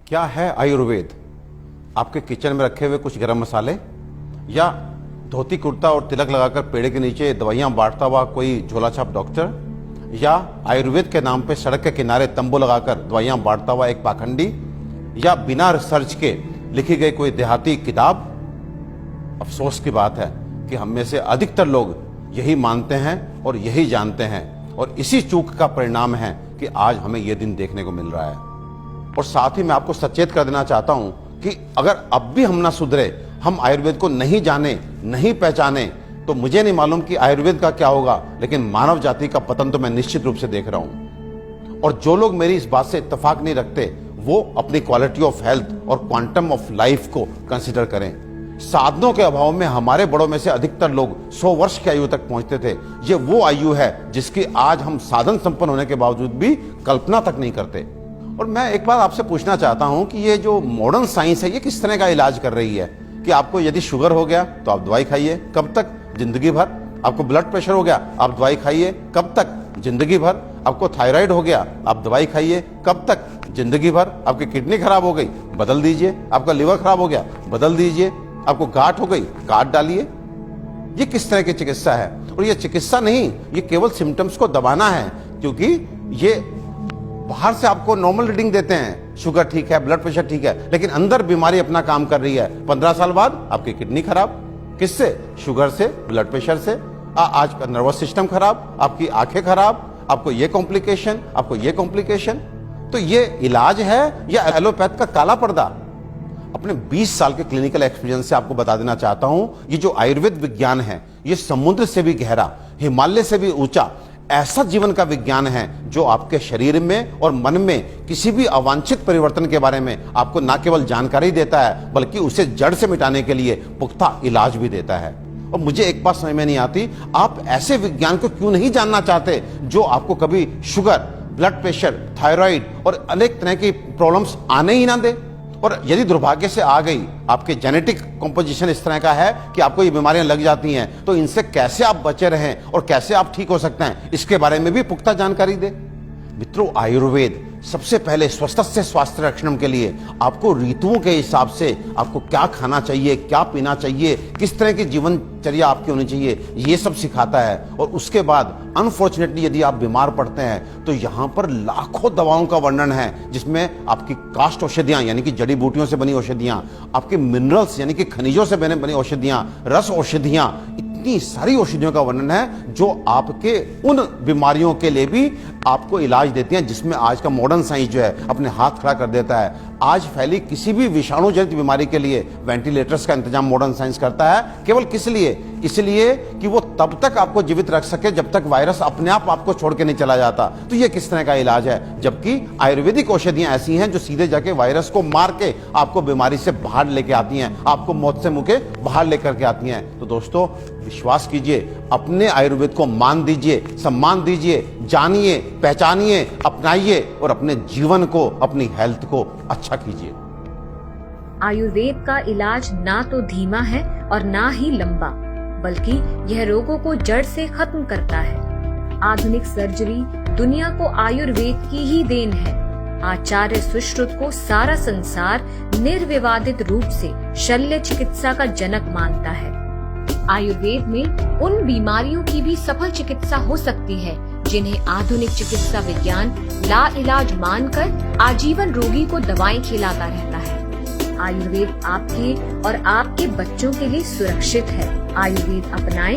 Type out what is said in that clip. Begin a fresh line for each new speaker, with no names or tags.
क्या है आयुर्वेद? आपके किचन में रखे हुए कुछ गरम मसाले, या धोती कुर्ता और तिलक लगाकर पेड़ के नीचे दवाइयां बांटता हुआ कोई झोला छाप डॉक्टर, या आयुर्वेद के नाम पे सड़क के किनारे तंबू लगाकर दवाइयां बांटता हुआ एक पाखंडी, या बिना रिसर्च के लिखी गई कोई देहाती किताब? अफसोस की बात है कि हम में से अधिकतर लोग यही मानते हैं और यही जानते हैं, और इसी चूक का परिणाम है कि आज हमें यह दिन देखने को मिल रहा है। और साथ ही मैं आपको सचेत कर देना चाहता हूं कि अगर अब भी हम ना सुधरे, हम आयुर्वेद को नहीं जाने, नहीं पहचाने, तो मुझे नहीं मालूम कि आयुर्वेद का क्या होगा, लेकिन मानव जाति का पतन तो मैं निश्चित रूप से देख रहा हूं। और जो लोग मेरी इस बात से इत्तेफाक नहीं रखते, वो अपनी क्वालिटी ऑफ हेल्थ और क्वांटम ऑफ लाइफ को कंसिडर करें। साधनों के अभाव में हमारे बड़ों में से अधिकतर लोग 100 वर्ष की आयु तक पहुंचते थे। ये वो आयु है जिसकी आज हम साधन संपन्न होने के बावजूद भी कल्पना तक नहीं करते। और मैं एक बात आपसे पूछना चाहता हूं कि ये जो मॉडर्न साइंस है, ये किस तरह का इलाज कर रही है? कि आपको यदि शुगर हो गया तो आप दवाई खाइए, कब तक? जिंदगी भर। आपको ब्लड प्रेशर हो गया, आप दवाई खाइए, कब तक? जिंदगी भर। आपको थायराइड हो गया, आप दवाई खाइए, कब तक? जिंदगी भर। आपकी किडनी खराब हो गई, बदल दीजिए। आपका लिवर खराब हो गया, बदल दीजिए। आपको गांठ हो गई, काट डालिए। ये किस तरह की चिकित्सा है? और ये चिकित्सा नहीं, ये केवल सिम्टम्स को दबाना है, क्योंकि ये बाहर से आपको नॉर्मल रीडिंग देते हैं, शुगर ठीक है, ब्लड प्रेशर ठीक है, लेकिन अंदर बीमारी अपना काम कर रही है। 15 साल बाद आपकी किडनी खराब। किससे? शुगर से, ब्लड प्रेशर से। आज का नर्वस सिस्टम खराब, आपकी आंखें खराब, आपको ये कॉम्प्लिकेशन, आपको ये कॉम्प्लिकेशन। तो ये इलाज है या एलोपैथ का काला पर्दा? अपने 20 साल के क्लिनिकल एक्सपीरियंस से आपको बता देना चाहता हूं, ये जो आयुर्वेद विज्ञान है, ये समुद्र से भी गहरा, हिमालय से भी ऊंचा ऐसा जीवन का विज्ञान है जो आपके शरीर में और मन में किसी भी अवांछित परिवर्तन के बारे में आपको न केवल जानकारी देता है, बल्कि उसे जड़ से मिटाने के लिए पुख्ता इलाज भी देता है। और मुझे एक बात समझ में नहीं आती, आप ऐसे विज्ञान को क्यों नहीं जानना चाहते जो आपको कभी शुगर, ब्लड प्रेशर, थायराइड और अनेक तरह की प्रॉब्लम्स आने ही ना दे। और यदि दुर्भाग्य से आ गई, आपके जेनेटिक कॉम्पोजिशन इस तरह का है कि आपको ये बीमारियां लग जाती हैं, तो इनसे कैसे आप बचे रहें और कैसे आप ठीक हो सकते हैं, इसके बारे में भी पुख्ता जानकारी दे। मित्रों, आयुर्वेद सबसे पहले स्वस्थ स्वास्थ्य रक्षण के लिए आपको ऋतुओं के हिसाब से आपको क्या खाना चाहिए, क्या पीना चाहिए, किस तरह की जीवनचर्या आपकी होनी चाहिए, ये सब सिखाता है। और उसके बाद अनफॉर्चुनेटली यदि आप बीमार पड़ते हैं तो यहाँ पर लाखों दवाओं का वर्णन है, जिसमें आपकी काष्ठ औषधियां यानी कि जड़ी बूटियों से बनी औषधियां, आपके मिनरल्स यानी कि खनिजों से बनी औषधियां, रस औषधियां, इतनी सारी औषधियों का वर्णन है जो आपके उन बीमारियों के लिए भी आपको इलाज देती हैं, जिसमें आज का मॉडर्न साइंस जो है अपने हाथ खड़ा कर देता है। आज फैली किसी भी विषाणु जनित बीमारी के लिए वेंटिलेटर्स का इंतजाम मॉडर्न साइंस करता है। केवल किस लिए? इसलिए कि वो तब तक आपको जीवित रख सके जब तक वायरस अपने आप आपको छोड़ के नहीं चला जाता। तो ये किस तरह का इलाज है? जबकि आयुर्वेदिक औषधियां ऐसी हैं जो सीधे जाके वायरस को मार के आपको बीमारी से बाहर लेके आती हैं, आपको मौत से मुके बाहर लेकर के आती हैं। तो दोस्तों, विश्वास कीजिए, अपने आयुर्वेद को मान दीजिए, सम्मान दीजिए, जानिए, पहचानिए, अपनाइए और अपने जीवन को, अपनी हेल्थ को अच्छा कीजिए।
आयुर्वेद का इलाज ना तो धीमा है और ना ही लंबा, बल्कि यह रोगों को जड़ से खत्म करता है। आधुनिक सर्जरी दुनिया को आयुर्वेद की ही देन है। आचार्य सुश्रुत को सारा संसार निर्विवादित रूप से शल्य चिकित्सा का जनक मानता है। आयुर्वेद में उन बीमारियों की भी सफल चिकित्सा हो सकती है जिन्हें आधुनिक चिकित्सा विज्ञान लाइलाज मानकर आजीवन रोगी को दवाएं खिलाता रहता है। आयुर्वेद आपके और आपके बच्चों के लिए सुरक्षित है। आयुर्वेद अपनाएं।